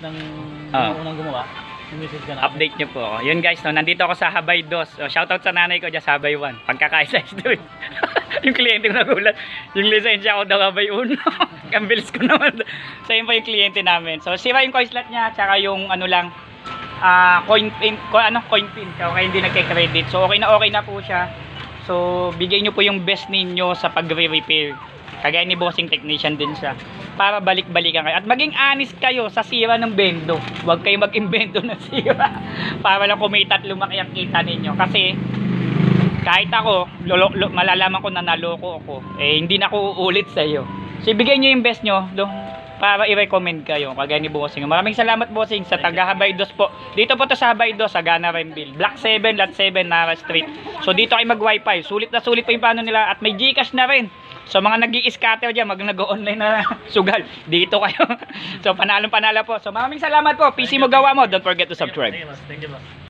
ng Ah. unang gumawa. Message ka na. Update nyo po ako. Yun guys, no, nandito ako sa Habay 2. So, shoutout sa nanay ko dyan sa Habay 1. Pagkakaisa-is doon. Yung kliyente ko nagulat. Yung lisensya ko daw Habay 1. Ang bilis ko naman. So, yun po yung kliyente namin. So, sira yung coin slot niya. Tsaka yung ano lang, coin pin. Coin pin. So, kaya hindi nagke-credit. So, okay na po siya. So, bigay nyo po yung best ninyo sa pagre-repair. Kagaya ni bossing technician din siya. Para balik-balikan kayo. At maging honest kayo sa sira ng bendo. Huwag kayo mag-invento ng sira. Para lang kumita at lumaki ang kita ninyo. Kasi, kahit ako, malalaman ko na naloko ako. Eh, hindi na ako uulit sa iyo. So, ibigay nyo yung best nyo. Para i-recommend kayo. Kagaya ni bossing. Maraming salamat bossing sa taga Habay 2 po. Dito po to sa Habay 2, sa Gana Renville. Block 7, Lot 7, Nara Street. So, dito kayo mag-wifi. Sulit na sulit po yung plano nila. At may Gcash na rin. So mga nag-i-scatter dyan, nag-online na sugal, dito kayo. So panalong-panala po. So maraming salamat po. PC mo gawa mo. Don't forget to subscribe. Thank you, boss.